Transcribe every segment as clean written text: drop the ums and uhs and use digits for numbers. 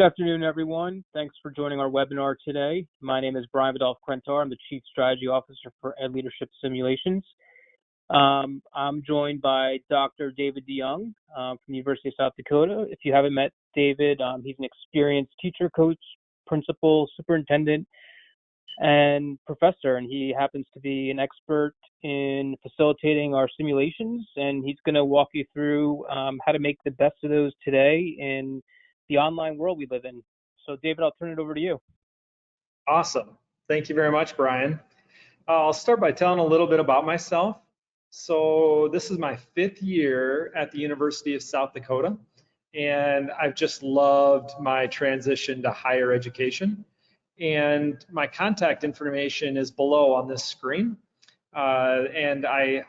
Good afternoon, everyone. Thanks for joining our webinar today. My name is Biddulph-Krentar. I'm the Chief Strategy Officer for Ed Leadership Simulations. I'm joined by Dr. David DeYoung from the University of South Dakota. If you haven't met David, he's an experienced teacher, coach, principal, superintendent, and professor, and he happens to be an expert in facilitating our simulations, and he's going to walk you through how to make the best of those today in the online world we live in. So David, I'll turn it over to you. Awesome. Thank you very much, Brian. I'll start by telling a little bit about myself. So this is my 5th year at the University of South Dakota, and I've just loved my transition to higher education. And my contact information is below on this screen. And I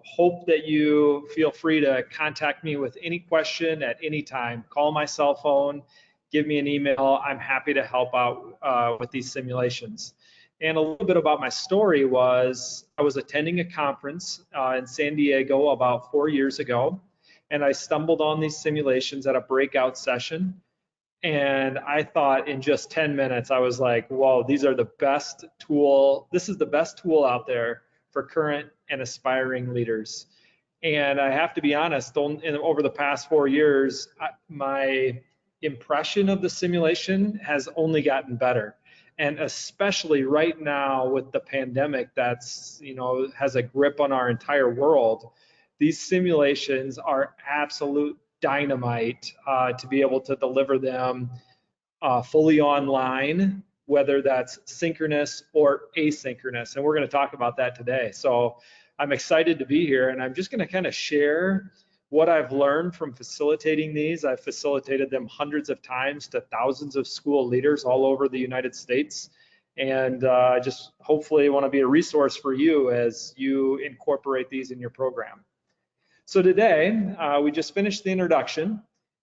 hope that you feel free to contact me with any question at any time. Call my cell phone, give me an email. I'm happy to help out with these simulations. And a little bit about my story was I was attending a conference in San Diego about 4 years ago, and I stumbled on these simulations at a breakout session. And I thought in just 10 minutes, I was like, whoa, these are the best tool. This is the best tool out there for current and aspiring leaders. And I have to be honest, over the past 4 years, my impression of the simulation has only gotten better. And especially right now with the pandemic that's, has a grip on our entire world, these simulations are absolute dynamite to be able to deliver them fully online, whether that's synchronous or asynchronous. And we're going to talk about that today. So I'm excited to be here, and I'm just going to kind of share what I've learned from facilitating these. I've facilitated them hundreds of times to thousands of school leaders all over the United States. And I just hopefully want to be a resource for you as you incorporate these in your program. So today, we just finished the introduction.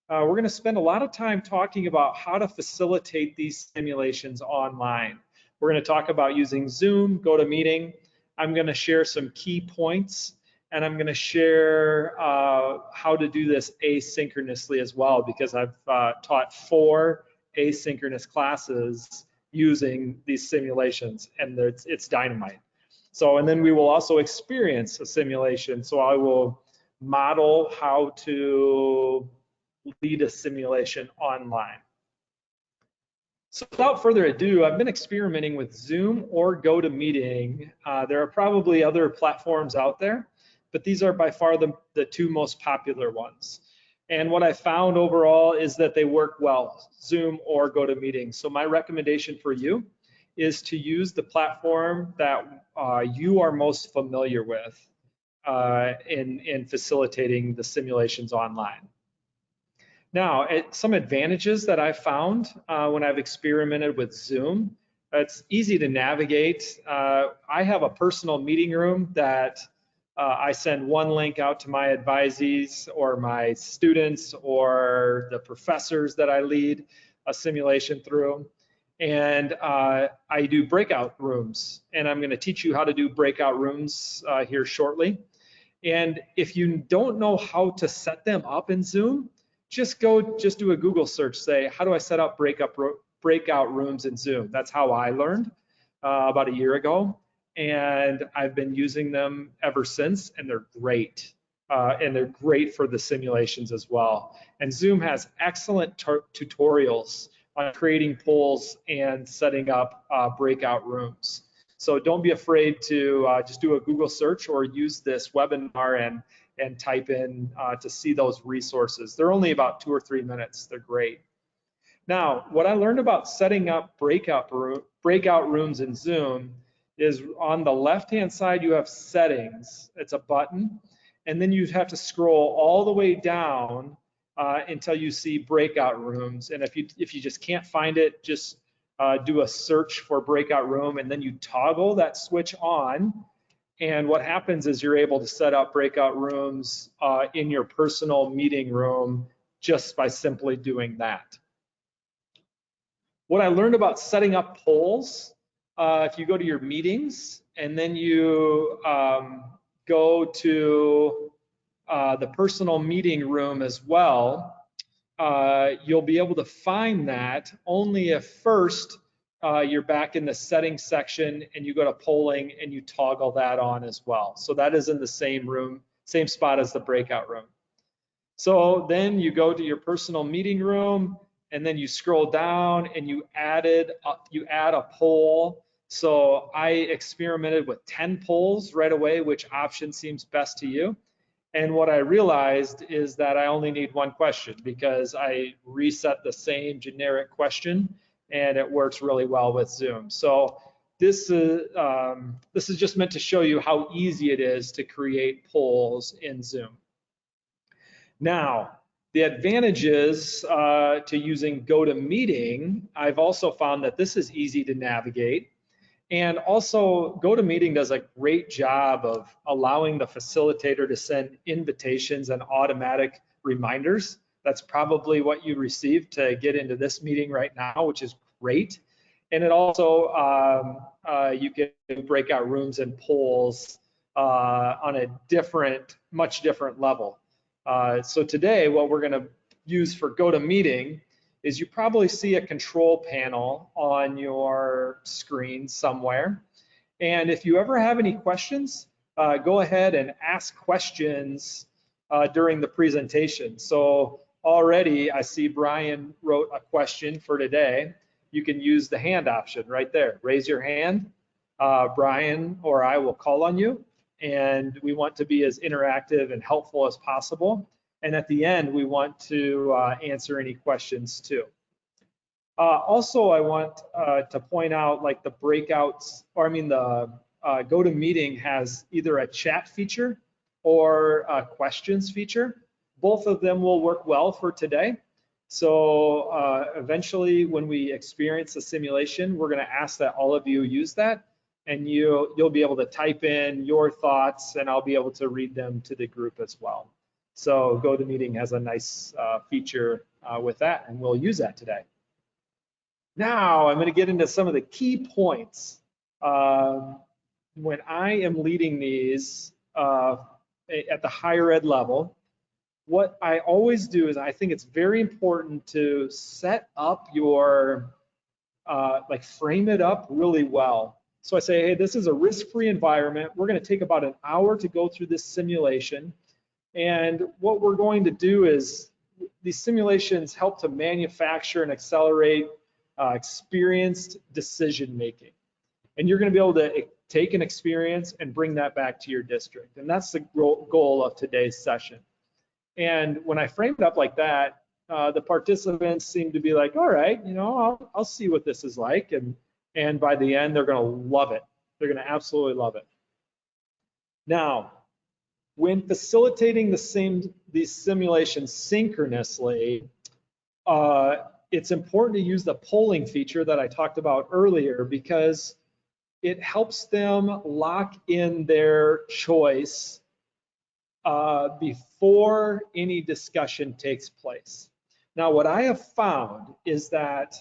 We're going to spend a lot of time talking about how to facilitate these simulations online. We're going to talk about using Zoom, GoToMeeting. I'm going to share some key points, and I'm going to share how to do this asynchronously as well, because I've taught 4 asynchronous classes using these simulations, and it's dynamite. So, and then we will also experience a simulation. So I will model how to lead a simulation online. So without further ado, I've been experimenting with Zoom or GoToMeeting. There are probably other platforms out there, but these are by far the 2 most popular ones. And what I found overall is that they work well, Zoom or GoToMeeting. So my recommendation for you is to use the platform that you are most familiar with in facilitating the simulations online. Now, some advantages that I've found when I've experimented with Zoom, it's easy to navigate. I have a personal meeting room that I send one link out to my advisees or my students or the professors that I lead a simulation through. And I do breakout rooms, and I'm going to teach you how to do breakout rooms here shortly. And if you don't know how to set them up in Zoom, just do a Google search, say, how do I set up breakout rooms in Zoom? That's how I learned about a year ago. And I've been using them ever since, and they're great. And they're great for the simulations as well. And Zoom has excellent tutorials on creating polls and setting up breakout rooms. So don't be afraid to just do a Google search or use this webinar and type in to see those resources. They're only about 2 or 3 minutes. They're great. Now, what I learned about setting up breakout rooms in Zoom is on the left-hand side, you have settings. It's a button. And then you have to scroll all the way down until you see breakout rooms. And if you just can't find it, just do a search for breakout room, and then you toggle that switch on. And what happens is you're able to set up breakout rooms in your personal meeting room just by simply doing that. What I learned about setting up polls, if you go to your meetings and then you go to the personal meeting room as well, you'll be able to find that only if first you're back in the settings section and you go to polling and you toggle that on as well. So that is in the same room, same spot as the breakout room. So then you go to your personal meeting room and then you scroll down and you add a poll. So I experimented with 10 polls right away, which option seems best to you. And what I realized is that I only need one question because I reset the same generic question and it works really well with Zoom. So this is just meant to show you how easy it is to create polls in Zoom. Now, the advantages to using GoToMeeting, I've also found that this is easy to navigate. And also, GoToMeeting does a great job of allowing the facilitator to send invitations and automatic reminders. That's probably what you received to get into this meeting right now, which is great. And it also, you can break out rooms and polls on a much different level. So today, what we're going to use for GoToMeeting is you probably see a control panel on your screen somewhere. And if you ever have any questions, go ahead and ask questions during the presentation. So already I see Brian wrote a question for today. You can use the hand option right there. Raise your hand. Brian or I will call on you. And we want to be as interactive and helpful as possible. And at the end, we want to answer any questions too. Also, I want to point out like the breakouts, or I mean the GoToMeeting has either a chat feature or a questions feature. Both of them will work well for today. So eventually when we experience the simulation, we're gonna ask that all of you use that, and you'll be able to type in your thoughts and I'll be able to read them to the group as well. So GoToMeeting has a nice feature with that, and we'll use that today. Now I'm going to get into some of the key points. When I am leading these at the higher ed level, what I always do is I think it's very important to set up your, frame it up really well. So I say, hey, this is a risk-free environment. We're going to take about an hour to go through this simulation. And what we're going to do is these simulations help to manufacture and accelerate experienced decision making. And you're going to be able to take an experience and bring that back to your district. And that's the goal of today's session. And when I frame it up like that, the participants seem to be like, all right, I'll see what this is like. And by the end, they're going to love it. They're going to absolutely love it. Now, when facilitating these simulations synchronously, it's important to use the polling feature that I talked about earlier because it helps them lock in their choice before any discussion takes place. Now, what I have found is that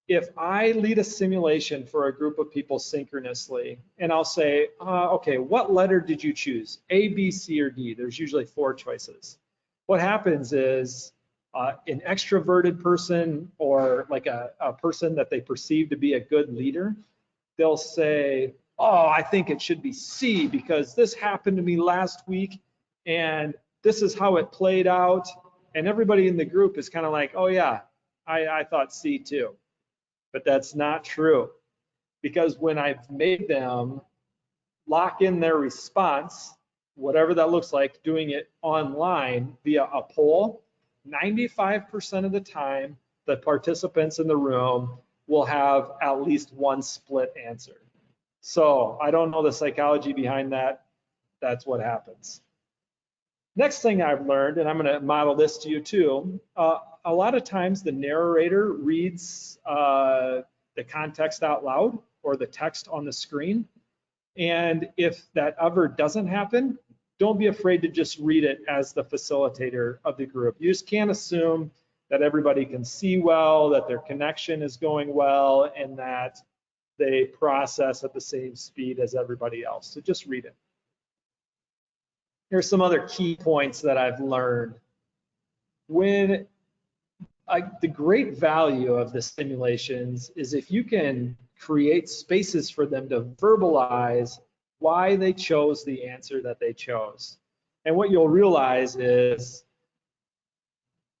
if I lead a simulation for a group of people synchronously, and I'll say, okay, what letter did you choose? A, B, C, or D? There's usually 4 choices. What happens is an extroverted person or like a person that they perceive to be a good leader, they'll say, oh, I think it should be C because this happened to me last week and this is how it played out. And everybody in the group is kind of like, oh yeah, I thought C too. But that's not true, because when I've made them lock in their response, whatever that looks like, doing it online via a poll, 95% of the time, the participants in the room will have at least one split answer. So I don't know the psychology behind that. That's what happens. Next thing I've learned, and I'm going to model this to you too, a lot of times the narrator reads the context out loud or the text on the screen. And if that ever doesn't happen, don't be afraid to just read it as the facilitator of the group. You just can't assume that everybody can see well, that their connection is going well, and that they process at the same speed as everybody else. So just read it. Here's some other key points that I've learned. When The great value of the simulations is if you can create spaces for them to verbalize why they chose the answer that they chose. And what you'll realize is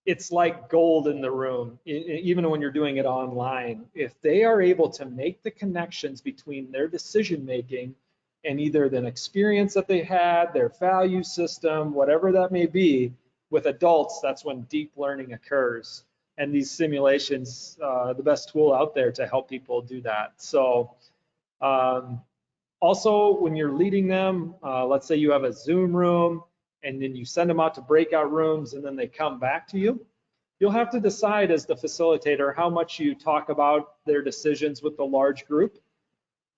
it's like gold in the room, even when you're doing it online. If they are able to make the connections between their decision making and either the experience that they had, their value system, whatever that may be, with adults, that's when deep learning occurs. And these simulations, the best tool out there to help people do that. So also, when you're leading them, let's say you have a Zoom room and then you send them out to breakout rooms and then they come back to you. You'll have to decide as the facilitator how much you talk about their decisions with the large group.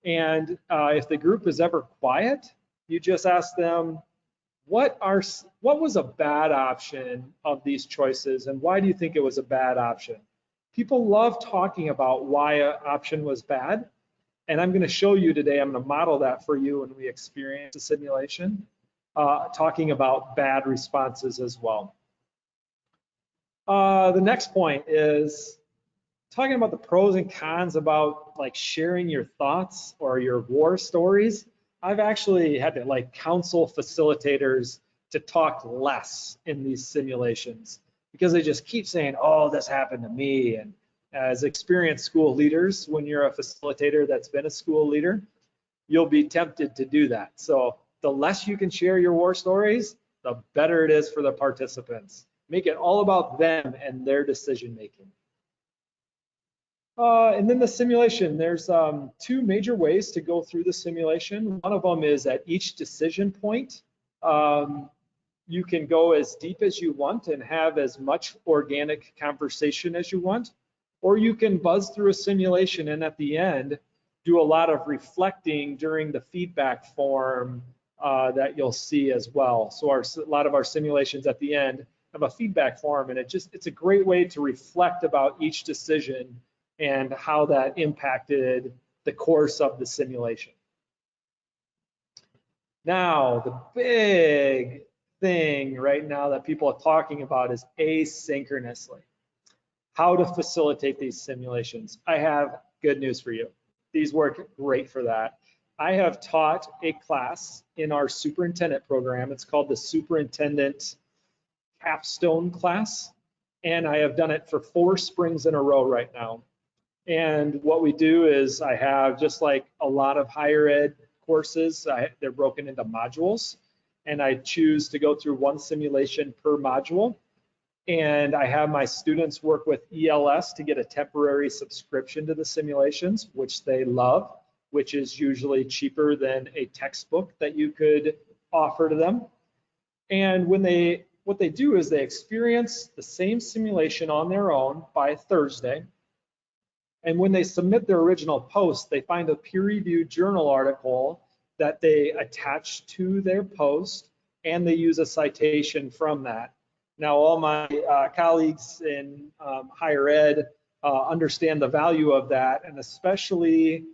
And if the group is ever quiet, you just ask them, what was a bad option of these choices and why do you think it was a bad option? People love talking about why an option was bad. And I'm going to show you today, I'm going to model that for you when we experience a simulation, talking about bad responses as well. The next point is talking about the pros and cons about like sharing your thoughts or your war stories. I've actually had to like counsel facilitators to talk less in these simulations because they just keep saying, oh, this happened to me. And as experienced school leaders, when you're a facilitator that's been a school leader, you'll be tempted to do that. So the less you can share your war stories, the better it is for the participants. Make it all about them and their decision making. And then the simulation, there's two major ways to go through the simulation. One of them is at each decision point, you can go as deep as you want and have as much organic conversation as you want, or you can buzz through a simulation and at the end, do a lot of reflecting during the feedback form that you'll see as well. So a lot of our simulations at the end have a feedback form, and it's a great way to reflect about each decision and how that impacted the course of the simulation. Now, the big thing right now that people are talking about is asynchronously. How to facilitate these simulations. I have good news for you. These work great for that. I have taught a class in our superintendent program. It's called the Superintendent Capstone class, and I have done it for 4 springs in a row right now. And what we do is I have, just like a lot of higher ed courses, they're broken into modules, and I choose to go through 1 simulation per module. And I have my students work with ELS to get a temporary subscription to the simulations, which they love, which is usually cheaper than a textbook that you could offer to them. And what they do is they experience the same simulation on their own by Thursday. And when they submit their original post, they find a peer-reviewed journal article that they attach to their post, and they use a citation from that. Now, all my colleagues in higher ed understand the value of that, and especially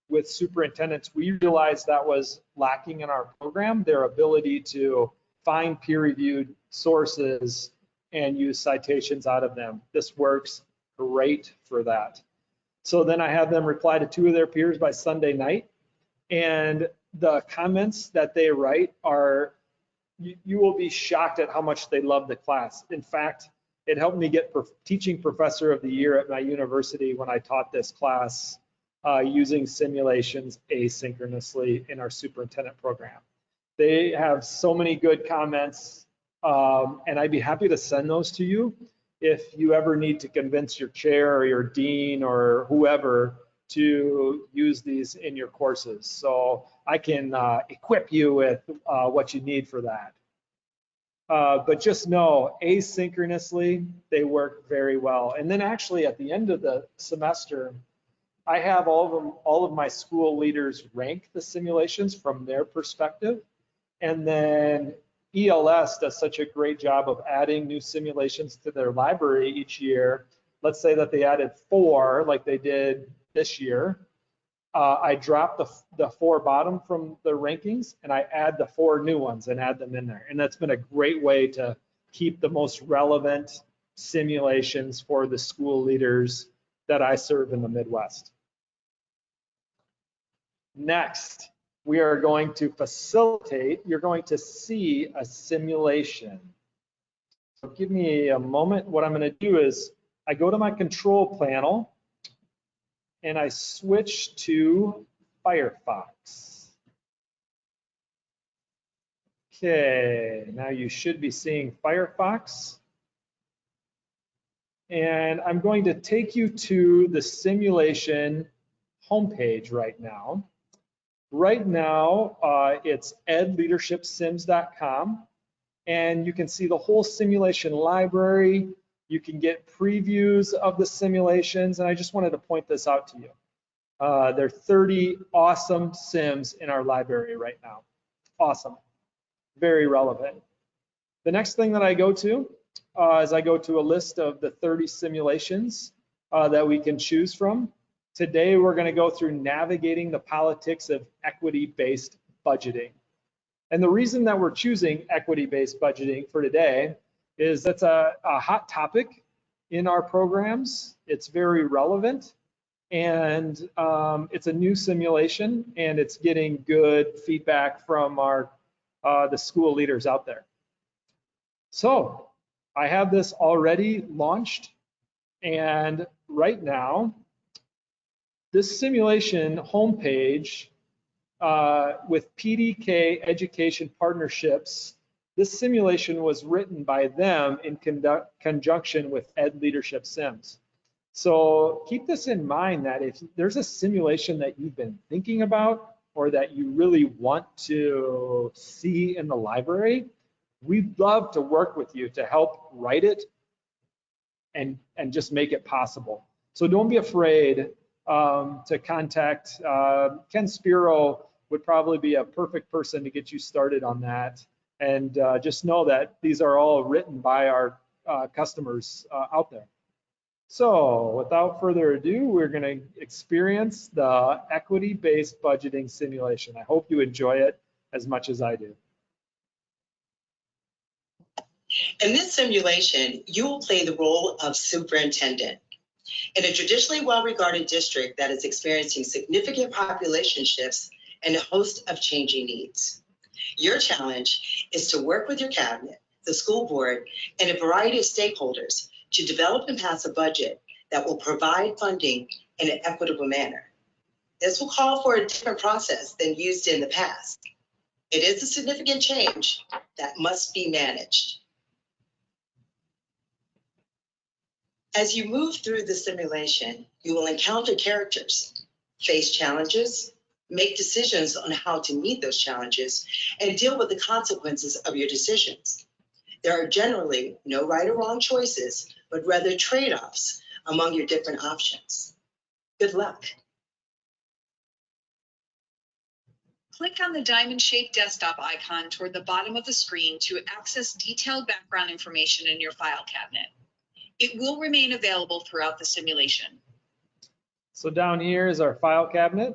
with superintendents, we realized that was lacking in our program, their ability to find peer-reviewed sources and use citations out of them. This works great for that. So then I have them reply to 2 of their peers by Sunday night, and the comments that they write are, you will be shocked at how much they love the class. In fact, it helped me get teaching professor of the year at my university when I taught this class using simulations asynchronously in our superintendent program. They have so many good comments, and I'd be happy to send those to you if you ever need to convince your chair or your dean or whoever to use these in your courses. So I can equip you with what you need for that. But just know, asynchronously, they work very well. And then actually at the end of the semester, I have all of my school leaders rank the simulations from their perspective. And then ELS does such a great job of adding new simulations to their library each year. Let's say that they added 4 like they did this year. I drop the 4 bottom from the rankings and I add the 4 new ones and add them in there. And that's been a great way to keep the most relevant simulations for the school leaders that I serve in the Midwest. Next, we are going to facilitate, you're going to see a simulation. So give me a moment. What I'm going to do is I go to my control panel and I switch to Firefox. Okay, now you should be seeing Firefox. And I'm going to take you to the simulation homepage right now. Right now, it's edleadershipsims.com, and you can see the whole simulation library. You can get previews of the simulations, and I just wanted to point this out to you. There are 30 awesome sims in our library right now. Awesome, very relevant. The next thing that I go to is I go to a list of the 30 simulations that we can choose from. Today, we're going to go through navigating the politics of equity-based budgeting. And the reason that we're choosing equity-based budgeting for today is that's a hot topic in our programs. It's very relevant, and it's a new simulation, and it's getting good feedback from the school leaders out there. So I have this already launched, and right now, this simulation homepage with PDK Education Partnerships, this simulation was written by them in conjunction with Ed Leadership Sims. So keep this in mind that if there's a simulation that you've been thinking about or that you really want to see in the library, we'd love to work with you to help write it and just make it possible. So don't be afraid to contact Ken Spiro. Would probably be a perfect person to get you started on that. And just know that these are all written by our customers out there. So without further ado, we're going to experience the equity-based budgeting simulation. I hope you enjoy it as much as I do. In this simulation, you will play the role of superintendent. In a traditionally well-regarded district that is experiencing significant population shifts and a host of changing needs. Your challenge is to work with your cabinet, the school board, and a variety of stakeholders to develop and pass a budget that will provide funding in an equitable manner. This will call for a different process than used in the past. It is a significant change that must be managed. As you move through the simulation, you will encounter characters, face challenges, make decisions on how to meet those challenges, and deal with the consequences of your decisions. There are generally no right or wrong choices, but rather trade-offs among your different options. Good luck. Click on the diamond-shaped desktop icon toward the bottom of the screen to access detailed background information in your file cabinet. It will remain available throughout the simulation. So down here is our file cabinet,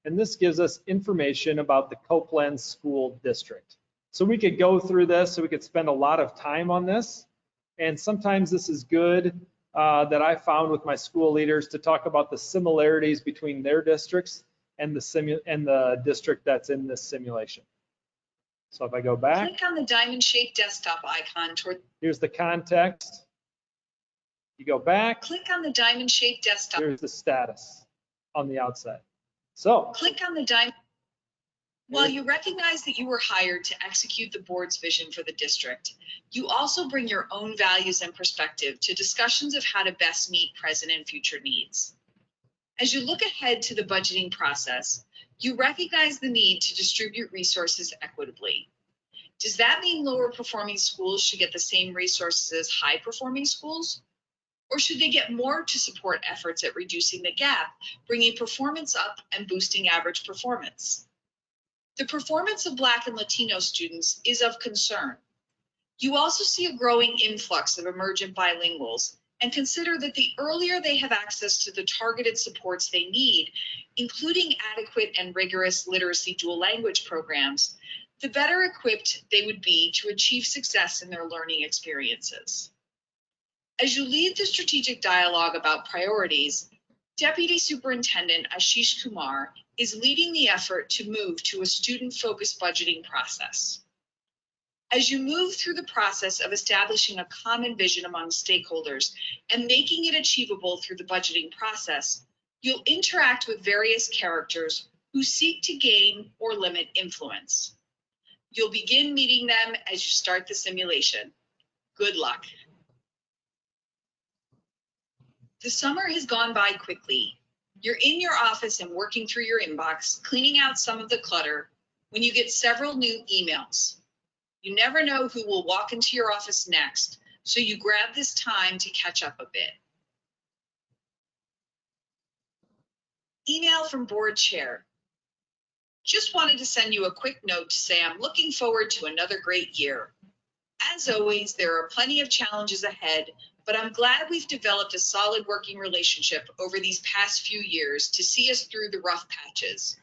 and this gives us information about the Copeland School District. So we could go through this, so we could spend a lot of time on this, and sometimes this is good that I found with my school leaders to talk about the similarities between their districts and the district that's in this simulation. So if I go back, click on the diamond-shaped desktop icon toward. Here's the context. You go back. Click on the diamond-shaped desktop. Here's the status on the outside. So click on the diamond. While you recognize that you were hired to execute the board's vision for the district, you also bring your own values and perspective to discussions of how to best meet present and future needs. As you look ahead to the budgeting process, you recognize the need to distribute resources equitably. Does that mean lower performing schools should get the same resources as high performing schools? Or should they get more to support efforts at reducing the gap, bringing performance up and boosting average performance? The performance of Black and Latino students is of concern. You also see a growing influx of emergent bilinguals and consider that the earlier they have access to the targeted supports they need, including adequate and rigorous literacy dual language programs, the better equipped they would be to achieve success in their learning experiences. As you lead the strategic dialogue about priorities, Deputy Superintendent Ashish Kumar is leading the effort to move to a student-focused budgeting process. As you move through the process of establishing a common vision among stakeholders and making it achievable through the budgeting process, you'll interact with various characters who seek to gain or limit influence. You'll begin meeting them as you start the simulation. Good luck. The summer has gone by quickly. You're in your office and working through your inbox, cleaning out some of the clutter, when you get several new emails. You never know who will walk into your office next, so you grab this time to catch up a bit. Email from Board Chair. Just wanted to send you a quick note to say I'm looking forward to another great year. As always, there are plenty of challenges ahead, but I'm glad we've developed a solid working relationship over these past few years to see us through the rough patches.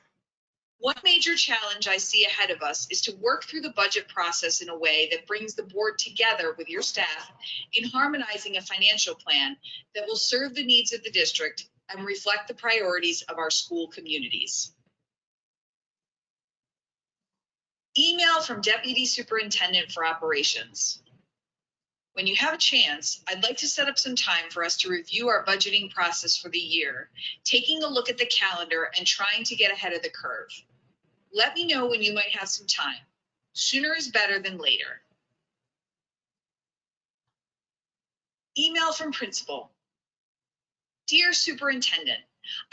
One major challenge I see ahead of us is to work through the budget process in a way that brings the board together with your staff in harmonizing a financial plan that will serve the needs of the district and reflect the priorities of our school communities. Email from Deputy Superintendent for Operations. When you have a chance, I'd like to set up some time for us to review our budgeting process for the year, taking a look at the calendar and trying to get ahead of the curve. Let me know when you might have some time. Sooner is better than later. Email from Principal. Dear Superintendent,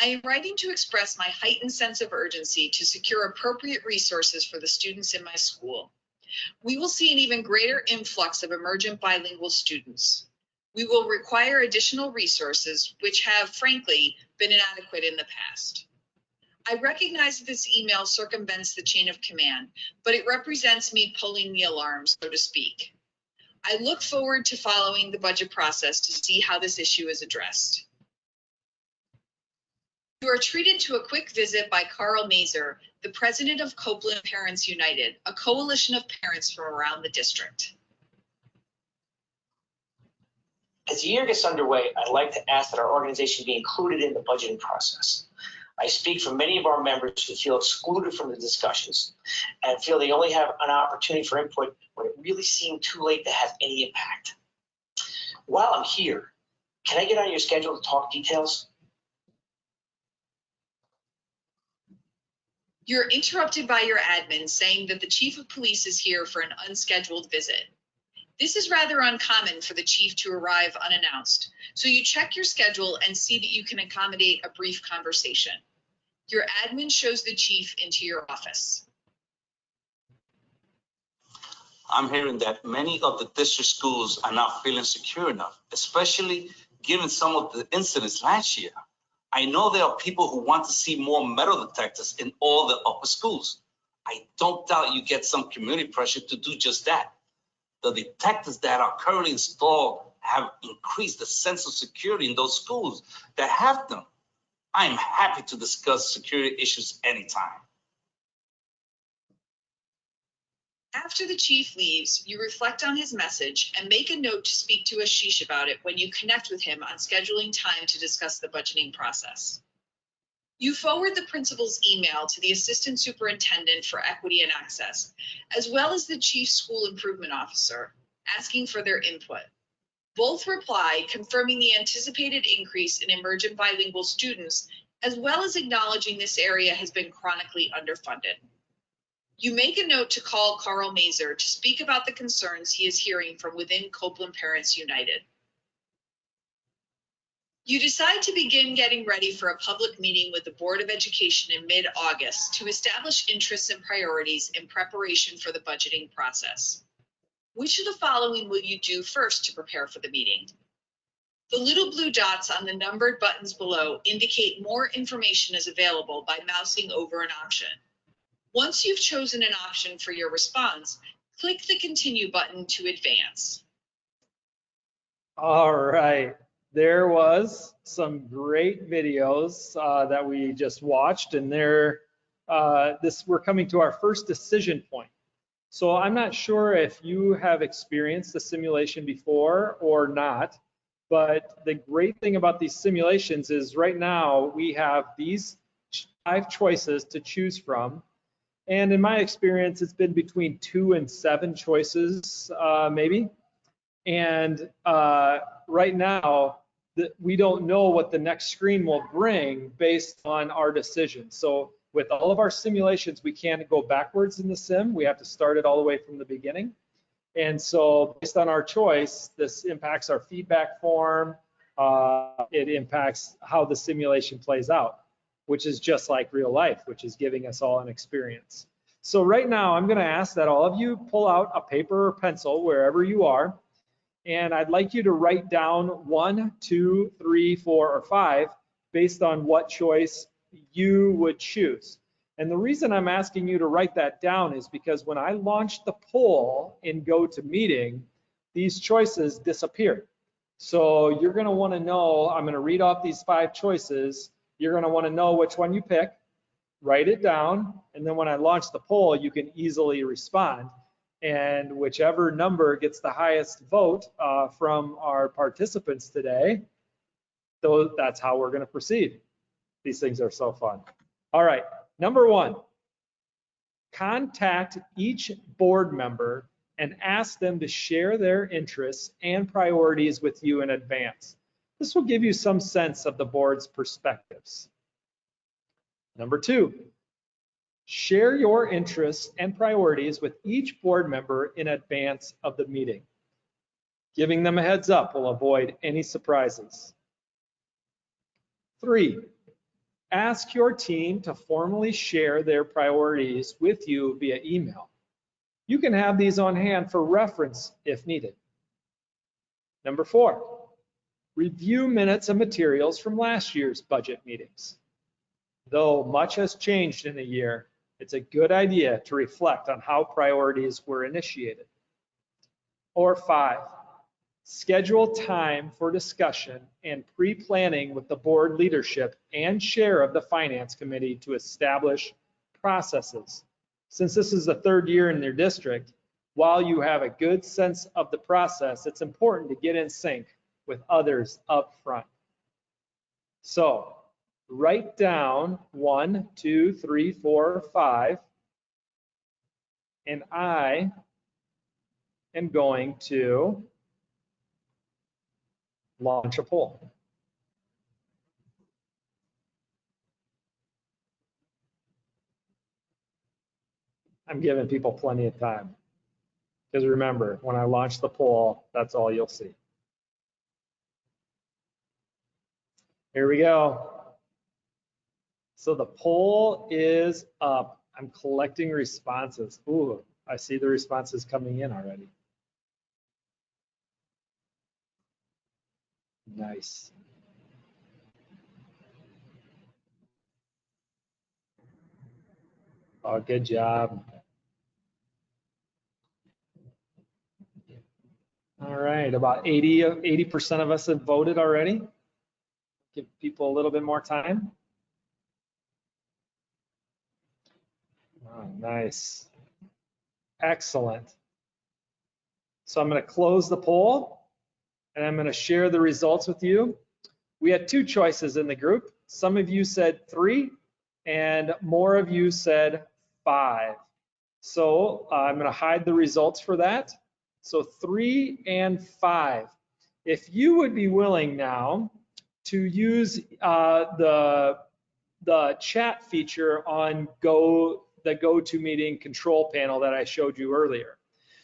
I am writing to express my heightened sense of urgency to secure appropriate resources for the students in my school. We will see an even greater influx of emergent bilingual students. We will require additional resources, which have, frankly, been inadequate in the past. I recognize that this email circumvents the chain of command, but it represents me pulling the alarm, so to speak. I look forward to following the budget process to see how this issue is addressed. You are treated to a quick visit by Carl Mazer, the president of Copeland Parents United, a coalition of parents from around the district. As the year gets underway, I'd like to ask that our organization be included in the budgeting process. I speak for many of our members who feel excluded from the discussions and feel they only have an opportunity for input when it really seemed too late to have any impact. While I'm here, can I get on your schedule to talk details? You're interrupted by your admin saying that the chief of police is here for an unscheduled visit. This is rather uncommon for the chief to arrive unannounced, so you check your schedule and see that you can accommodate a brief conversation. Your admin shows the chief into your office. I'm hearing that many of the district schools are not feeling secure enough, especially given some of the incidents last year. I know there are people who want to see more metal detectors in all the upper schools. I don't doubt you get some community pressure to do just that. The detectors that are currently installed have increased the sense of security in those schools that have them. I am happy to discuss security issues anytime. After the chief leaves, you reflect on his message and make a note to speak to Ashish about it when you connect with him on scheduling time to discuss the budgeting process. You forward the principal's email to the assistant superintendent for equity and access, as well as the chief school improvement officer, asking for their input. Both reply confirming the anticipated increase in emergent bilingual students, as well as acknowledging this area has been chronically underfunded. You make a note to call Carl Mazer to speak about the concerns he is hearing from within Copeland Parents United. You decide to begin getting ready for a public meeting with the Board of Education in mid-August to establish interests and priorities in preparation for the budgeting process. Which of the following will you do first to prepare for the meeting? The little blue dots on the numbered buttons below indicate more information is available by mousing over an option. Once you've chosen an option for your response, click the Continue button to advance. All right, there was some great videos that we just watched, and we're coming to our first decision point. So I'm not sure if you have experienced the simulation before or not, But the great thing about these simulations is right now we have these 5 choices to choose from. And in my experience, it's been between 2 and 7 choices, maybe. And right now, we don't know what the next screen will bring based on our decision. So with all of our simulations, we can't go backwards in the sim. We have to start it all the way from the beginning. And so based on our choice, this impacts our feedback form. It impacts how the simulation plays out, which is just like real life, which is giving us all an experience. So right now, I'm going to ask that all of you pull out a paper or pencil wherever you are. And I'd like you to write down 1, 2, 3, 4, or 5 based on what choice you would choose. And the reason I'm asking you to write that down is because when I launched the poll in GoToMeeting, these choices disappeared. So you're going to want to know, I'm going to read off these 5 choices. You're going to want to know which one you pick, write it down, and then when I launch the poll, you can easily respond. And whichever number gets the highest vote from our participants today, that's how we're going to proceed. These things are so fun. All right, number 1, contact each board member and ask them to share their interests and priorities with you in advance. This will give you some sense of the board's perspectives. Number 2, share your interests and priorities with each board member in advance of the meeting. Giving them a heads up will avoid any surprises. 3, ask your team to formally share their priorities with you via email. You can have these on hand for reference if needed. Number 4, review minutes and materials from last year's budget meetings. Though much has changed in a year, it's a good idea to reflect on how priorities were initiated. Or 5, schedule time for discussion and pre-planning with the board leadership and chair of the finance committee to establish processes. Since this is the 3rd year in their district, while you have a good sense of the process, it's important to get in sync with others up front. So write down 1, 2, 3, 4, 5, and I am going to launch a poll. I'm giving people plenty of time. Because remember, when I launch the poll, that's all you'll see. Here we go. So the poll is up. I'm collecting responses. Ooh, I see the responses coming in already. Nice. Oh, good job. All right, about 80% of us have voted already. Give people a little bit more time. Oh, nice. Excellent. So I'm going to close the poll and I'm going to share the results with you. We had 2 choices in the group. Some of you said 3 and more of you said 5. So I'm going to hide the results for that. So 3 and 5. If you would be willing now to use the chat feature on the GoToMeeting control panel that I showed you earlier.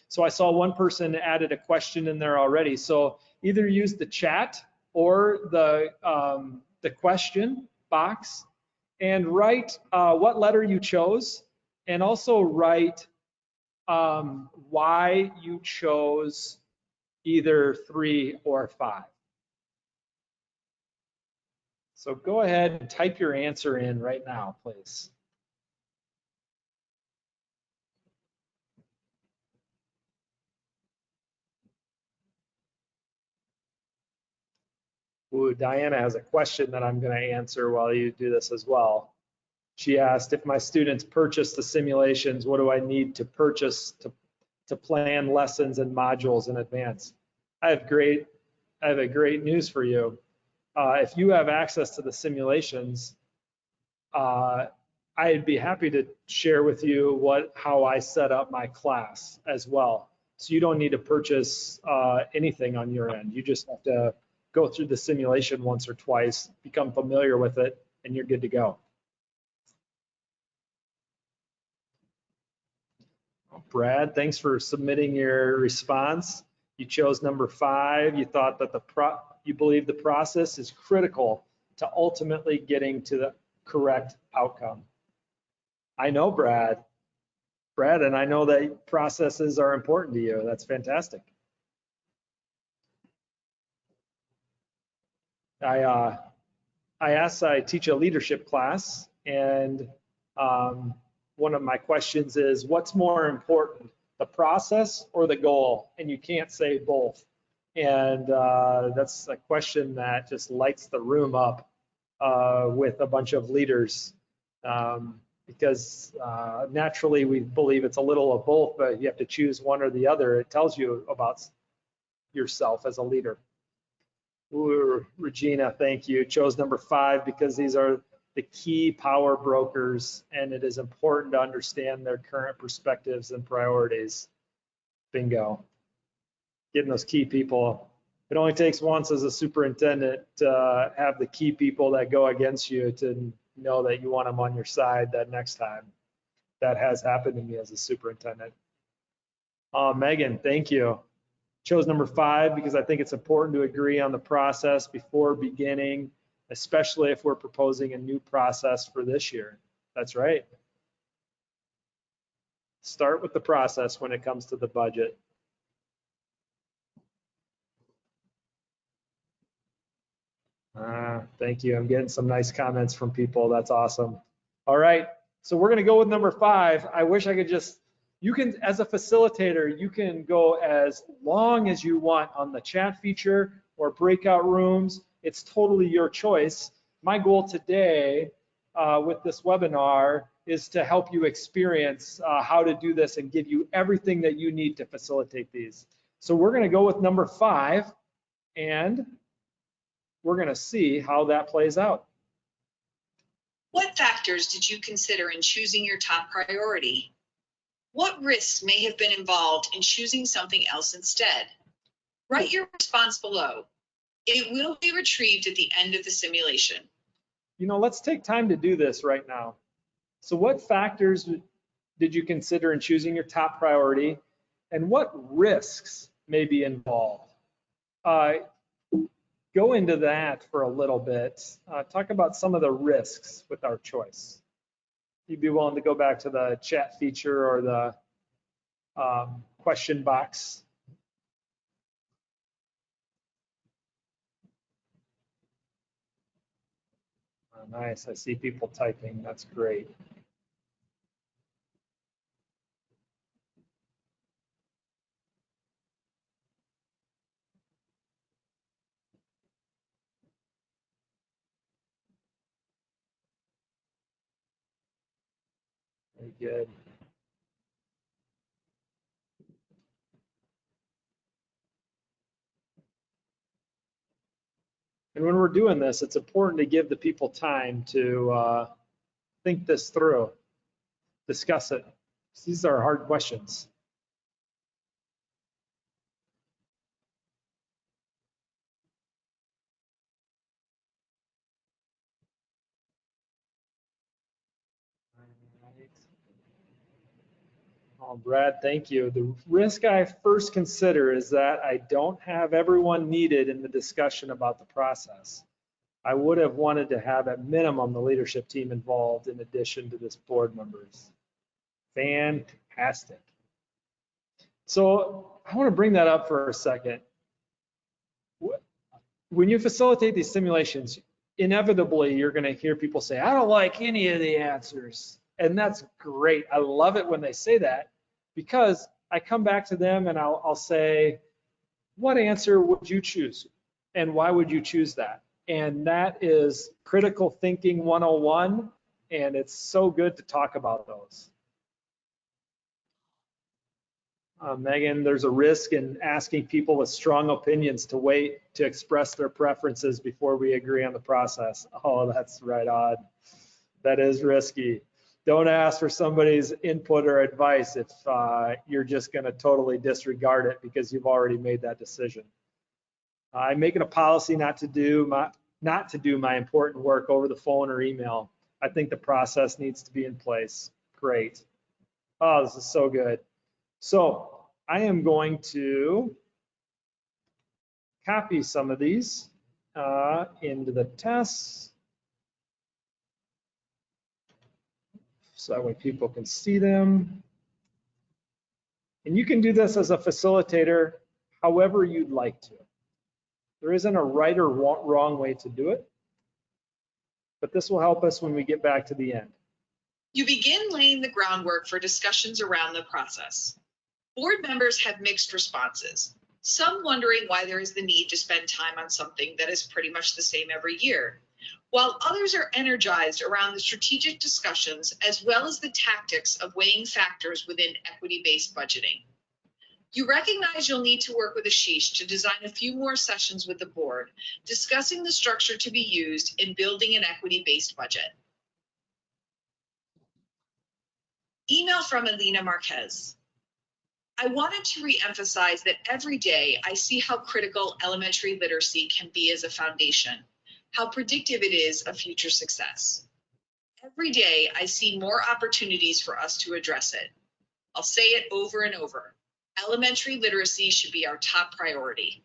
So I saw one person added a question in there already. So either use the chat or the question box and write what letter you chose, and also write why you chose either 3 or 5. So go ahead and type your answer in right now, please. Ooh, Diana has a question that I'm going to answer while you do this as well. She asked, if my students purchase the simulations, what do I need to purchase to plan lessons and modules in advance? I have great I have a great news for you. If you have access to the simulations, I'd be happy to share with you how I set up my class as well. So you don't need to purchase anything on your end. You just have to go through the simulation once or twice, become familiar with it, and you're good to go. Brad, thanks for submitting your response. You chose number 5. You thought that you believe the process is critical to ultimately getting to the correct outcome. I know, Brad, and I know that processes are important to you. That's fantastic. I teach a leadership class, and one of my questions is, what's more important, the process or the goal? And you can't say both. And that's a question that just lights the room up with a bunch of leaders, because naturally we believe it's a little of both, but you have to choose one or the other. It tells you about yourself as a leader. Ooh, Regina, thank you. Chose number 5 because these are the key power brokers, and it is important to understand their current perspectives and priorities. Bingo. Getting those key people. It only takes once as a superintendent to have the key people that go against you to know that you want them on your side that next time. That has happened to me as a superintendent. Megan, thank you. Chose number 5 because I think it's important to agree on the process before beginning, especially if we're proposing a new process for this year. That's right. Start with the process when it comes to the budget. Thank you. I'm getting some nice comments from people. That's awesome. All right. So we're going to go with number 5. I wish I could you can, as a facilitator, you can go as long as you want on the chat feature or breakout rooms. It's totally your choice. My goal today with this webinar is to help you experience how to do this and give you everything that you need to facilitate these. So we're going to go with number 5, and we're going to see how that plays out. What factors did you consider in choosing your top priority? What risks may have been involved in choosing something else instead? Write your response below. It will be retrieved at the end of the simulation. You know, let's take time to do this right now. So what factors did you consider in choosing your top priority, and what risks may be involved? Go into that for a little bit. Talk about some of the risks with our choice. You'd be willing to go back to the chat feature or the question box. Oh, nice, I see people typing, that's great. Very good. And when we're doing this, it's important to give the people time to think this through, discuss it. These are hard questions. Oh, Brad, thank you. The risk I first consider is that I don't have everyone needed in the discussion about the process. I would have wanted to have at minimum the leadership team involved in addition to this board members. Fantastic. So I want to bring that up for a second. When you facilitate these simulations, inevitably you're going to hear people say, I don't like any of the answers. And that's great. I love it when they say that, because I come back to them and I'll say, what answer would you choose? And why would you choose that? And that is critical thinking 101. And it's so good to talk about those. Megan, there's a risk in asking people with strong opinions to wait to express their preferences before we agree on the process. Oh, that's right on. That is risky. Don't ask for somebody's input or advice if you're just going to totally disregard it because you've already made that decision. I'm making a policy not to do my important work over the phone or email. I think the process needs to be in place. Great. Oh, this is so good. So I am going to copy some of these into the tests so that way people can see them. And you can do this as a facilitator however you'd like to. There isn't a right or wrong way to do it, but this will help us when we get back to the end. You begin laying the groundwork for discussions around the process. Board members have mixed responses, some wondering why there is the need to spend time on something that is pretty much the same every year, while others are energized around the strategic discussions as well as the tactics of weighing factors within equity-based budgeting. You recognize you'll need to work with Ashish to design a few more sessions with the board, discussing the structure to be used in building an equity-based budget. Email from Alina Marquez. I wanted to re-emphasize that every day I see how critical elementary literacy can be as a foundation, how predictive it is of future success. Every day I see more opportunities for us to address it. I'll say it over and over. Elementary literacy should be our top priority.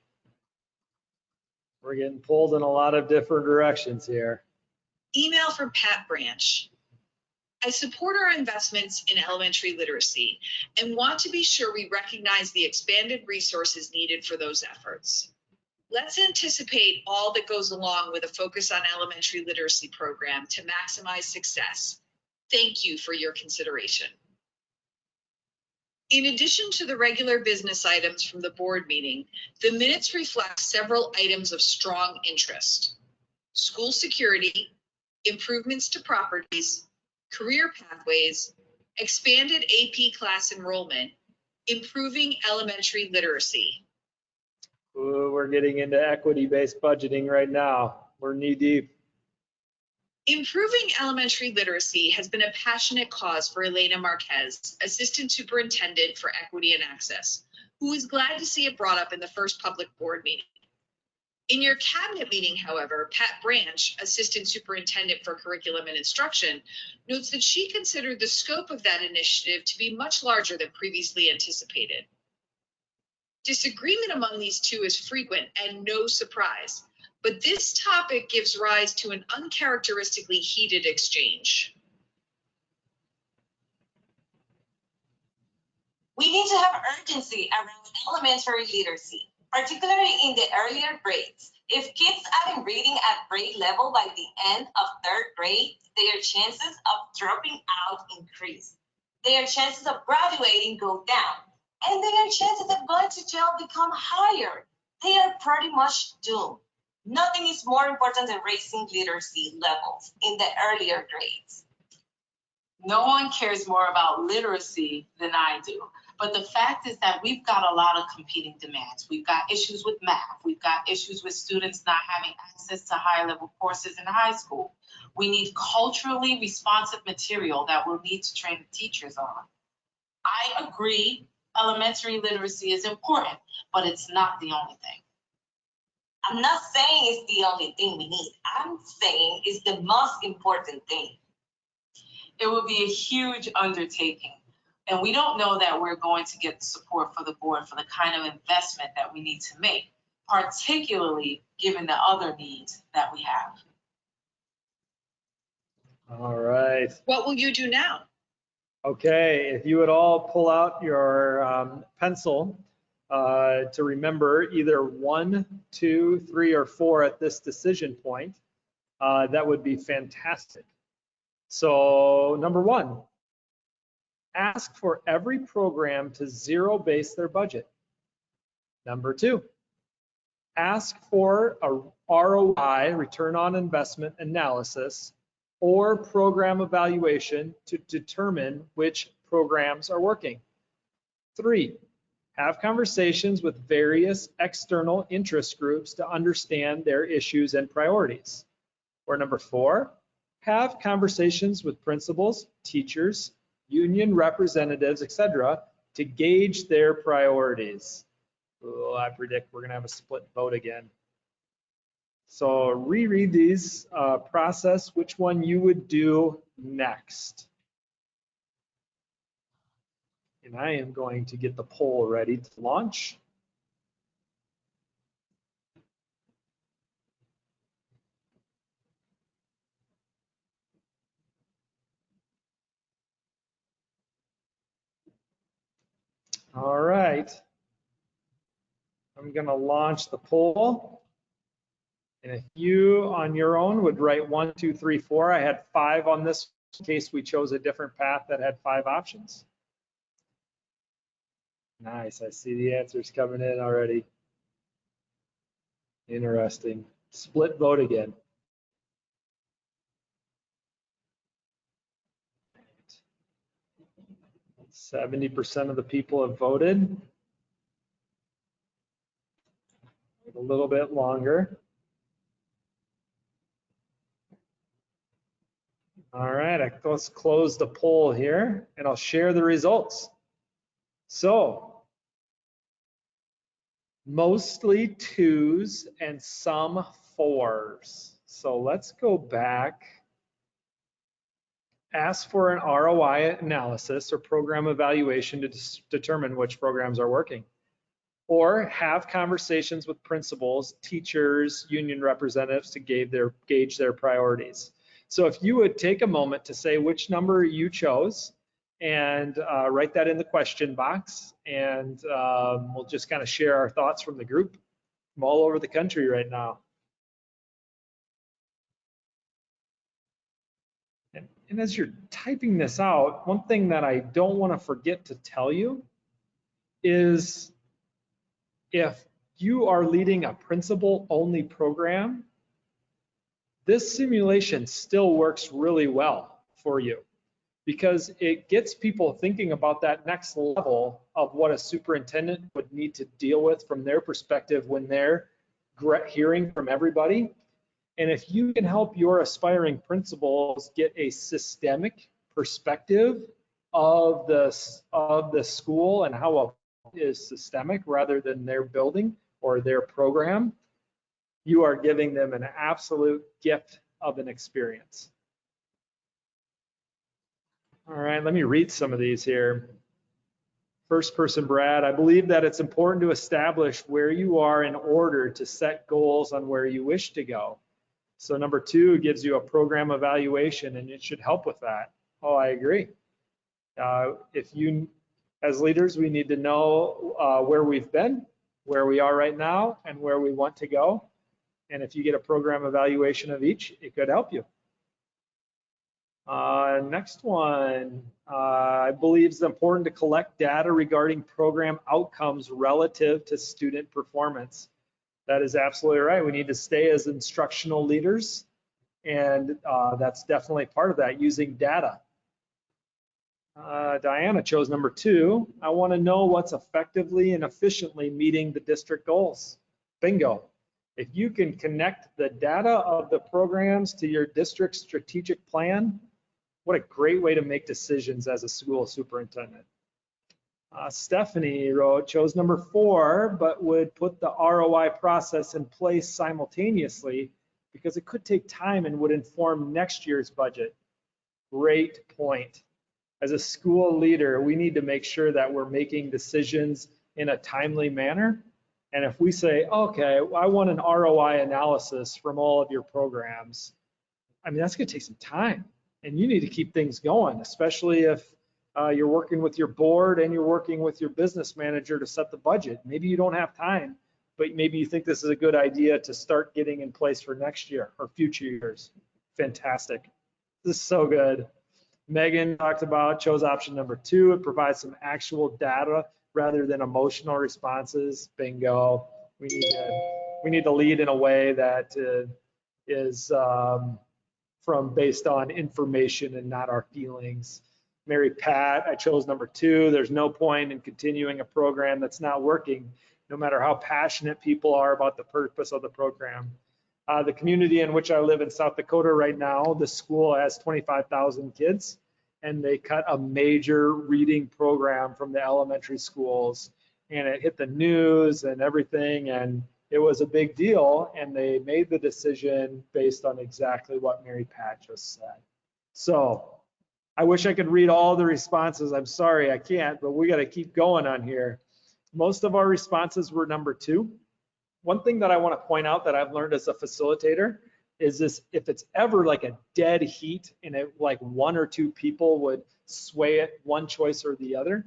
We're getting pulled in a lot of different directions here. Email from Pat Branch. I support our investments in elementary literacy and want to be sure we recognize the expanded resources needed for those efforts. Let's anticipate all that goes along with a focus on elementary literacy program to maximize success. Thank you for your consideration. In addition to the regular business items from the board meeting, the minutes reflect several items of strong interest: school security, improvements to properties, career pathways, expanded AP class enrollment, improving elementary literacy. Ooh, we're getting into equity-based budgeting right now. We're knee deep. Improving elementary literacy has been a passionate cause for Elena Marquez, Assistant Superintendent for Equity and Access, who was glad to see it brought up in the first public board meeting. In your cabinet meeting, however, Pat Branch, Assistant Superintendent for Curriculum and Instruction, notes that she considered the scope of that initiative to be much larger than previously anticipated. Disagreement among these two is frequent and no surprise, but this topic gives rise to an uncharacteristically heated exchange. We need to have urgency around elementary literacy, particularly in the earlier grades. If kids aren't reading at grade level by the end of third grade, their chances of dropping out increase. Their chances of graduating go down, and their chances of going to jail become higher. They are pretty much doomed. Nothing is more important than raising literacy levels in the earlier grades. No one cares more about literacy than I do. But the fact is that we've got a lot of competing demands. We've got issues with math. We've got issues with students not having access to higher level courses in high school. We need culturally responsive material that we'll need to train the teachers on. I agree elementary literacy is important, but it's not the only thing. I'm not saying it's the only thing we need. I'm saying it's the most important thing. It will be a huge undertaking. And we don't know that we're going to get the support for the board for the kind of investment that we need to make, particularly given the other needs that we have. All right. What will you do now? Okay, if you would all pull out your pencil to remember either 1, 2, 3, or 4 at this decision point, that would be fantastic. So number 1, ask for every program to zero base their budget. Number 2, ask for a ROI, return on investment analysis, or program evaluation to determine which programs are working. 3, Have conversations with various external interest groups to understand their issues and priorities. Or number 4, have conversations with principals, teachers, union representatives, etc., to gauge their priorities. Oh, I predict we're going to have a split vote again. So reread these, process which one you would do next. And I am going to get the poll ready to launch. All right. I'm going to launch the poll. And if you on your own would write 1, 2, 3, 4, I had 5 on this in case we chose a different path that had 5 options. Nice, I see the answers coming in already. Interesting. Split vote again. 70% of the people have voted. Wait a little bit longer. All right, let's close the poll here and I'll share the results. So, mostly 2s and some 4s. So let's go back. Ask for an ROI analysis or program evaluation to determine which programs are working. Or have conversations with principals, teachers, union representatives to gauge their priorities. So if you would take a moment to say which number you chose and write that in the question box, and we'll just kind of share our thoughts from the group from all over the country right now. And as you're typing this out, one thing that I don't want to forget to tell you is if you are leading a principal-only program, this simulation still works really well for you because it gets people thinking about that next level of what a superintendent would need to deal with from their perspective when they're hearing from everybody. And if you can help your aspiring principals get a systemic perspective of the school and how it is systemic rather than their building or their program, you are giving them an absolute gift of an experience. All right, let me read some of these here. First person, Brad, I believe that it's important to establish where you are in order to set goals on where you wish to go. So number 2 gives you a program evaluation and it should help with that. Oh, I agree. If you, as leaders, we need to know where we've been, where we are right now, and where we want to go. And if you get a program evaluation of each, it could help you. Next one, I believe it's important to collect data regarding program outcomes relative to student performance. That is absolutely right. We need to stay as instructional leaders, and that's definitely part of that, using data. Diana chose number 2. I want to know what's effectively and efficiently meeting the district goals. Bingo. If you can connect the data of the programs to your district's strategic plan, what a great way to make decisions as a school superintendent. Stephanie chose number 4, but would put the ROI process in place simultaneously because it could take time and would inform next year's budget. Great point. As a school leader, we need to make sure that we're making decisions in a timely manner. And if we say, okay, I want an ROI analysis from all of your programs, I mean, that's going to take some time. And you need to keep things going, especially if you're working with your board and you're working with your business manager to set the budget. Maybe you don't have time, but maybe you think this is a good idea to start getting in place for next year or future years. Fantastic. This is so good. Megan chose option number 2. It provides some actual data rather than emotional responses. Bingo. We need to lead in a way that is based on information and not our feelings. Mary Pat, I chose number 2. There's no point in continuing a program that's not working, no matter how passionate people are about the purpose of the program. The community in which I live in South Dakota right now, the school has 25,000 kids, and they cut a major reading program from the elementary schools, and it hit the news and everything, and it was a big deal, and they made the decision based on exactly what Mary Pat just said. So I wish I could read all the responses. I'm sorry, I can't, but we got to keep going on here. Most of our responses were number 2. One thing that I want to point out that I've learned as a facilitator is this: if it's ever like a dead heat and it, like 1 or 2 people would sway it one choice or the other,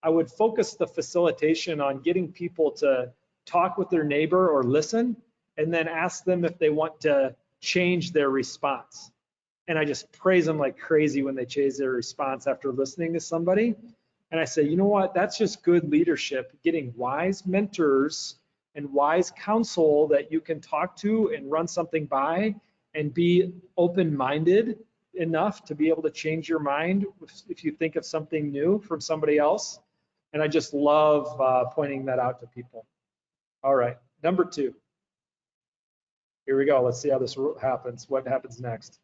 I would focus the facilitation on getting people to talk with their neighbor or listen, and then ask them if they want to change their response. And I just praise them like crazy when they change their response after listening to somebody. And I say, you know what, that's just good leadership, getting wise mentors and wise counsel that you can talk to and run something by, and be open-minded enough to be able to change your mind if you think of something new from somebody else. And I just love pointing that out to people. All right, number 2. Here we go. Let's see how this happens. What happens next?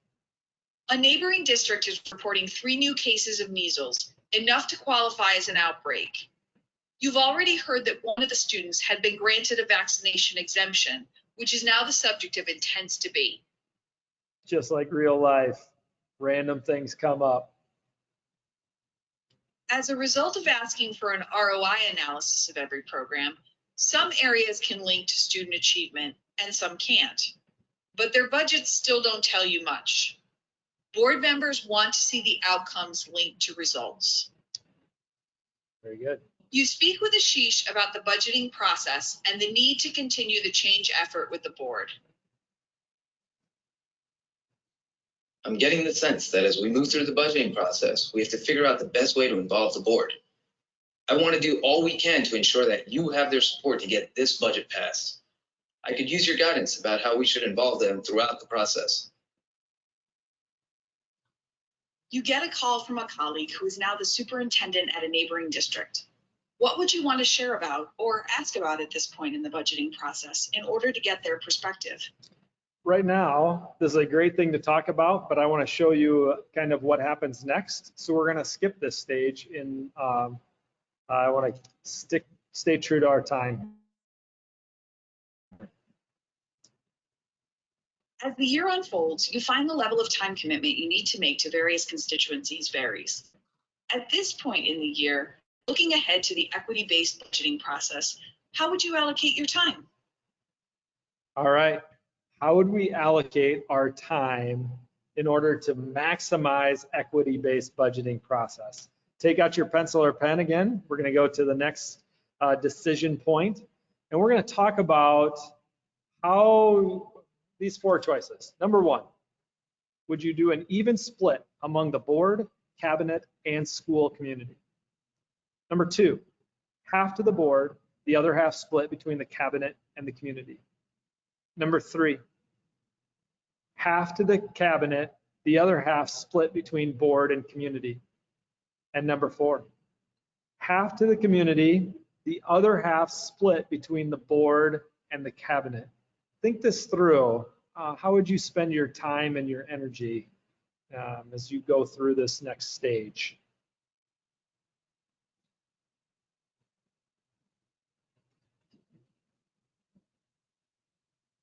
A neighboring district is reporting 3 new cases of measles, enough to qualify as an outbreak. You've already heard that one of the students had been granted a vaccination exemption, which is now the subject of intense debate. Just like real life, random things come up. As a result of asking for an ROI analysis of every program, some areas can link to student achievement and some can't, but their budgets still don't tell you much. Board members want to see the outcomes linked to results. Very good. You speak with Ashish about the budgeting process and the need to continue the change effort with the board. I'm getting the sense that as we move through the budgeting process, we have to figure out the best way to involve the board. I want to do all we can to ensure that you have their support to get this budget passed. I could use your guidance about how we should involve them throughout the process. You get a call from a colleague who is now the superintendent at a neighboring district. What would you want to share about or ask about at this point in the budgeting process in order to get their perspective? Right now, this is a great thing to talk about, but I want to show you kind of what happens next. So we're going to skip this stage, and I want to stay true to our time. As the year unfolds, you find the level of time commitment you need to make to various constituencies varies. At this point in the year, looking ahead to the equity-based budgeting process, how would you allocate your time? All right. How would we allocate our time in order to maximize equity-based budgeting process? Take out your pencil or pen again. We're going to go to the next decision point, and we're going to talk about how these 4 choices. Number 1, would you do an even split among the board, cabinet, and school community? Number 2, half to the board, the other half split between the cabinet and the community. Number 3, half to the cabinet, the other half split between board and community. And number 4, half to the community, the other half split between the board and the cabinet. Think this through. How would you spend your time and your energy as you go through this next stage?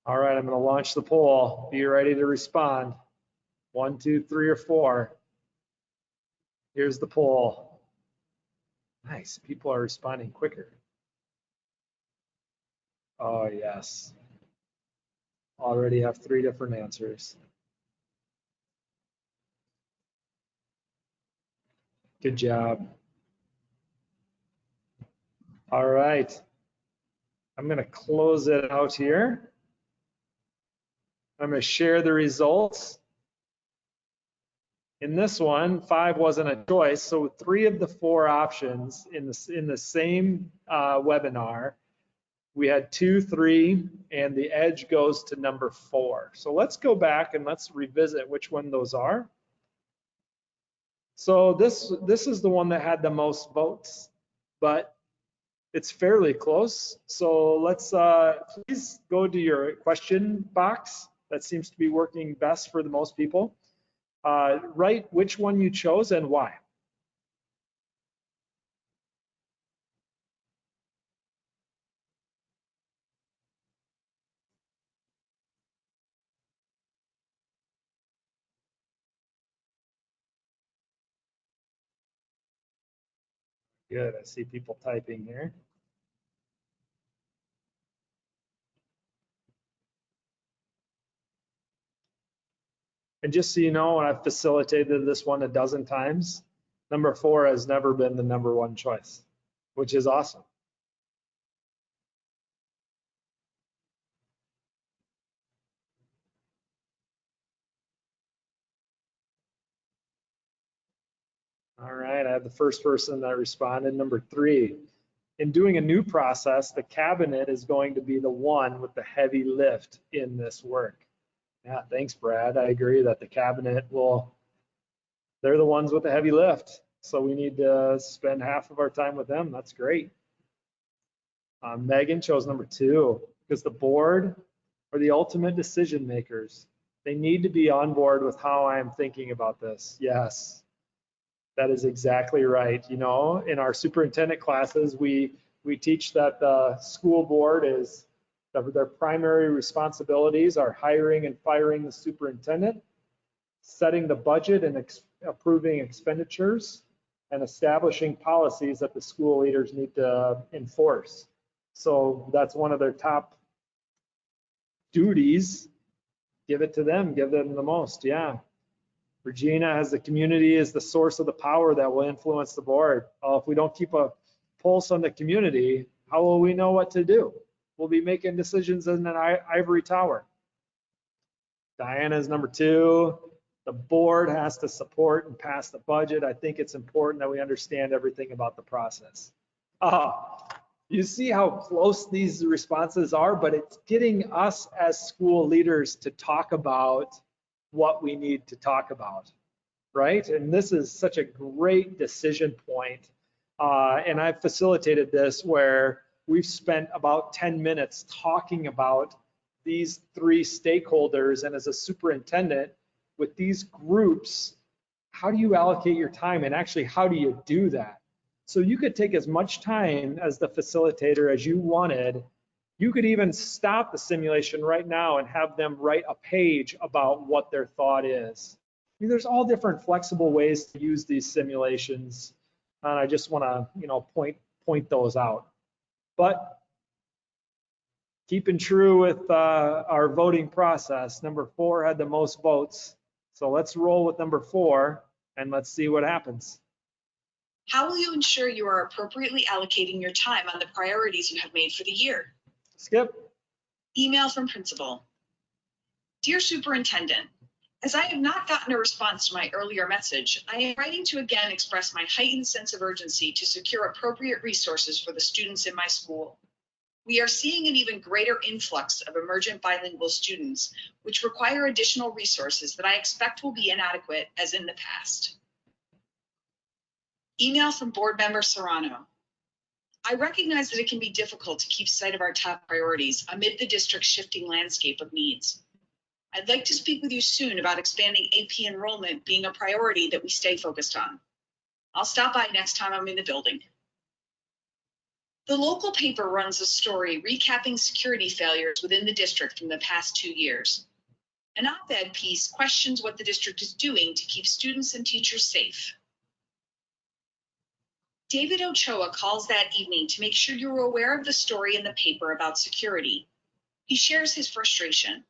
All right, I'm going to launch the poll. Be ready to respond. 1, 2, 3, or 4. Here's the poll. Nice, people are responding quicker. Oh, yes. Already have 3 different answers. Good job. All right. I'm going to close it out here. I'm going to share the results. In this one, 5 wasn't a choice, so 3 of the 4 options in the same webinar, we had 2, 3, and the edge goes to number 4. So let's go back and let's revisit which one those are. So this is the one that had the most votes, but it's fairly close. So let's please go to your question box. That seems to be working best for the most people. Write which one you chose and why. Good, I see people typing here. And just so you know, I've facilitated this one a dozen times. Number 4 has never been the number 1 choice, which is awesome. All right, I have the first person that responded, number 3. In doing a new process, the cabinet is going to be the one with the heavy lift in this work. Yeah, thanks, Brad. I agree that the cabinet they're the ones with the heavy lift. So we need to spend half of our time with them. That's great. Megan chose number 2 because the board are the ultimate decision makers. They need to be on board with how I'm thinking about this. Yes, that is exactly right. You know, in our superintendent classes, we teach that the school board is their primary responsibilities are hiring and firing the superintendent, setting the budget and approving expenditures, and establishing policies that the school leaders need to enforce. So that's one of their top duties. Give it to them, give them the most, yeah. Regina has the community as the source of the power that will influence the board. If we don't keep a pulse on the community, how will we know what to do? We'll be making decisions in an ivory tower. Diana is number 2. The board has to support and pass the budget. I think it's important that we understand everything about the process. You see how close these responses are, but it's getting us as school leaders to talk about what we need to talk about, right? And this is such a great decision point. And I've facilitated this where we've spent about 10 minutes talking about these 3 stakeholders, and as a superintendent with these groups, how do you allocate your time, and actually how do you do that? So you could take as much time as the facilitator as you wanted. You could even stop the simulation right now and have them write a page about what their thought is. I mean, there's all different flexible ways to use these simulations, and I just want to, you know, point those out. But keeping true with our voting process, number 4 had the most votes. So let's roll with number 4 and let's see what happens. How will you ensure you are appropriately allocating your time on the priorities you have made for the year? Skip. Email from principal. Dear Superintendent, as I have not gotten a response to my earlier message, I am writing to again express my heightened sense of urgency to secure appropriate resources for the students in my school. We are seeing an even greater influx of emergent bilingual students, which require additional resources that I expect will be inadequate as in the past. Email from Board Member Serrano. I recognize that it can be difficult to keep sight of our top priorities amid the district's shifting landscape of needs. I'd like to speak with you soon about expanding AP enrollment being a priority that we stay focused on. I'll stop by next time I'm in the building. The local paper runs a story recapping security failures within the district from the past 2 years. An op-ed piece questions what the district is doing to keep students and teachers safe. David Ochoa calls that evening to make sure you're aware of the story in the paper about security. He shares his frustration.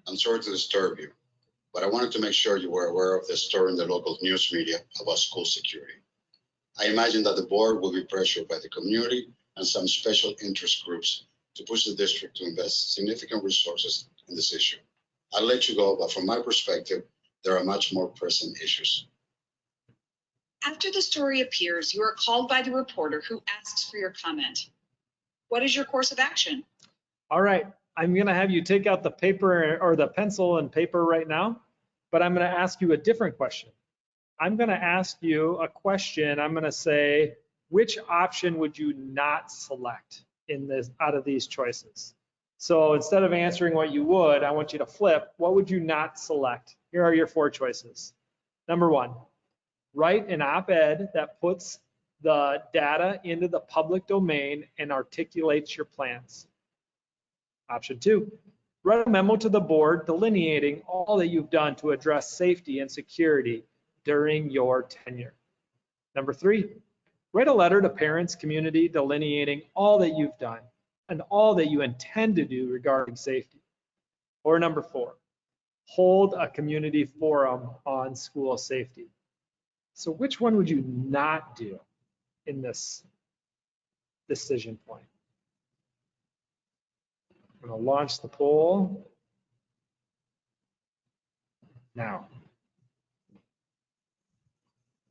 I'm sorry to disturb you, but I wanted to make sure you were aware of the story in the local news media about school security. I imagine that the board will be pressured by the community and some special interest groups to push the district to invest significant resources in this issue. I'll let you go, but from my perspective, there are much more pressing issues. After the story appears, you are called by the reporter who asks for your comment. What is your course of action? All right, I'm gonna have you take out the paper or the pencil and paper right now. but I'm going to ask you a different question. I'm going to ask you a question. I'm going to say, which option would you not select in this out of these choices? So instead of answering what you would, I want you to flip. What would you not select? Here are your 4 choices. Number 1, write an op-ed that puts the data into the public domain and articulates your plans. Option 2, write a memo to the board delineating all that you've done to address safety and security during your tenure. Number 3, write a letter to parents, community, delineating all that you've done and all that you intend to do regarding safety. Or number 4, hold a community forum on school safety. So which one would you not do in this decision point? I'm going to launch the poll now.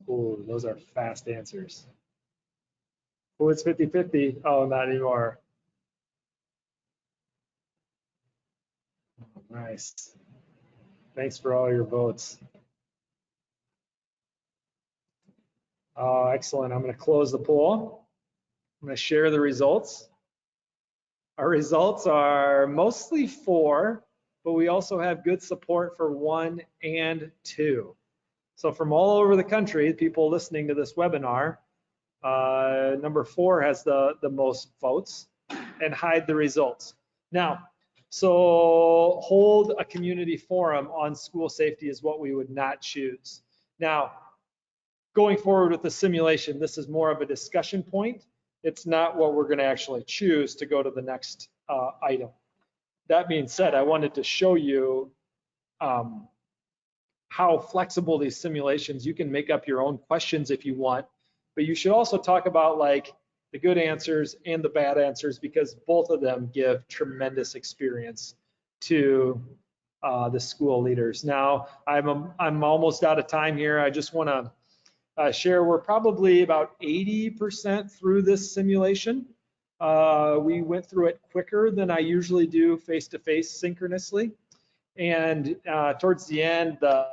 Ooh, those are fast answers. Oh, it's 50-50. Oh, not anymore. Nice. Thanks for all your votes. Oh, excellent. I'm going to close the poll. I'm going to share the results. Our results are mostly 4, but we also have good support for 1 and 2. So from all over the country, people listening to this webinar, number 4 has the most votes, and hide the results. Now, so hold a community forum on school safety is what we would not choose. Now, going forward with the simulation, this is more of a discussion point. It's not what we're going to actually choose to go to the next item. That being said, I wanted to show you how flexible these simulations, you can make up your own questions if you want, but you should also talk about like the good answers and the bad answers, because both of them give tremendous experience to the school leaders. Now, I'm almost out of time here. I just want to share, we're probably about 80% through this simulation. We went through it quicker than I usually do face-to-face synchronously. And towards the end, the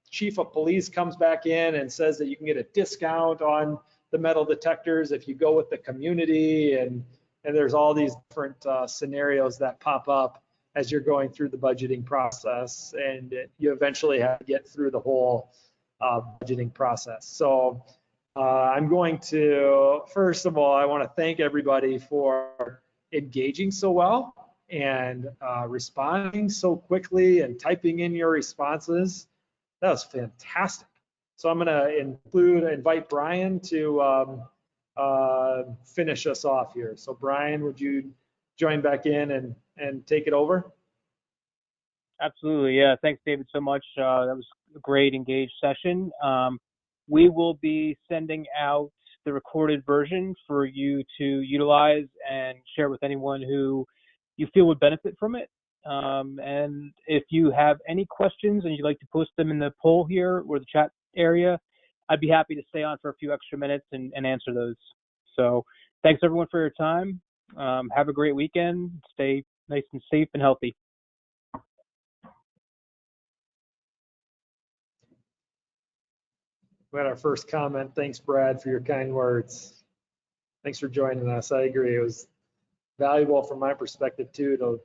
chief of police comes back in and says that you can get a discount on the metal detectors if you go with the community. And there's all these different scenarios that pop up as you're going through the budgeting process. And you eventually have to get through the whole budgeting process. So I'm going to, first of all, I want to thank everybody for engaging so well and responding so quickly and typing in your responses. That was fantastic. So I'm going to invite Brian to finish us off here. So Brian, would you join back in and take it over? Absolutely, yeah. Thanks, David, so much. That was a great engaged session. We will be sending out the recorded version for you to utilize and share with anyone who you feel would benefit from it. And if you have any questions and you'd like to post them in the poll here or the chat area, I'd be happy to stay on for a few extra minutes and answer those. So thanks everyone for your time. Have a great weekend. Stay nice and safe and healthy. We had our first comment. Thanks, Brad, for your kind words. Thanks for joining us. I agree. It was valuable from my perspective too to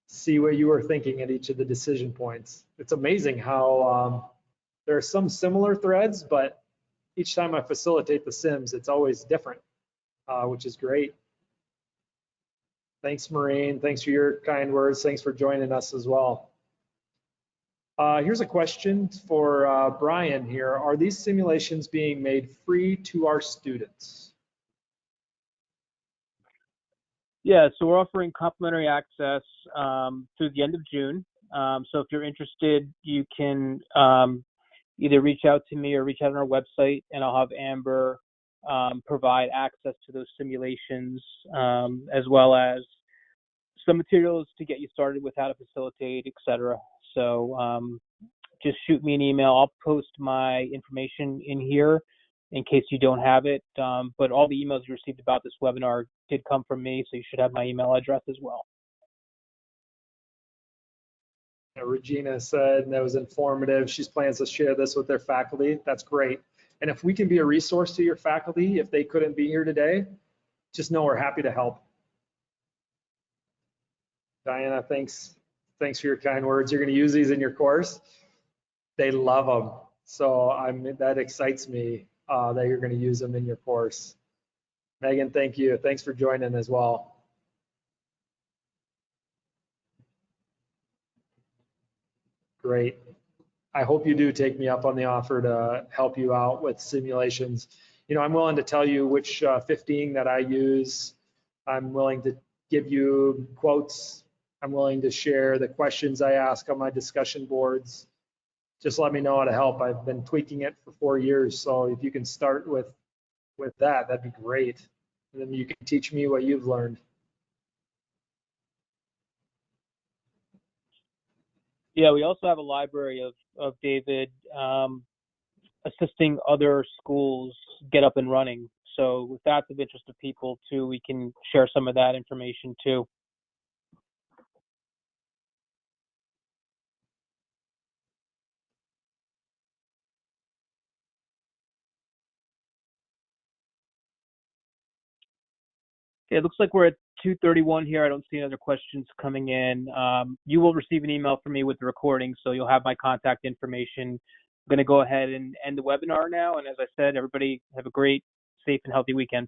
see what you were thinking at each of the decision points. It's amazing how there are some similar threads, but each time I facilitate the sims, it's always different, which is great. Thanks, Maureen. Thanks for your kind words. Thanks for joining us as well. Here's a question for Brian here. Are these simulations being made free to our students? Yeah, so we're offering complimentary access through the end of June. So if you're interested, you can either reach out to me or reach out on our website, and I'll have Amber provide access to those simulations, as well as some materials to get you started with how to facilitate, etc. So just shoot me an email. I'll post my information in here in case you don't have it. But all the emails you received about this webinar did come from me, so you should have my email address as well. Regina said, and that was informative. She plans to share this with their faculty. That's great. And if we can be a resource to your faculty, if they couldn't be here today, just know we're happy to help. Diana, thanks for your kind words. You're going to use these in your course. They love them. So that excites me that you're going to use them in your course. Megan, thank you. Thanks for joining as well. Great. I hope you do take me up on the offer to help you out with simulations. You know, I'm willing to tell you which 15 that I use. I'm willing to give you quotes. I'm willing to share the questions I ask on my discussion boards. Just let me know how to help. I've been tweaking it for 4 years. So if you can start with that, that'd be great. And then you can teach me what you've learned. Yeah, we also have a library of David assisting other schools get up and running. So if that's of interest to people too, we can share some of that information too. Okay, it looks like we're at 2:31 here. I don't see any other questions coming in. You will receive an email from me with the recording, so you'll have my contact information. I'm going to go ahead and end the webinar now. And as I said, everybody have a great, safe, and healthy weekend.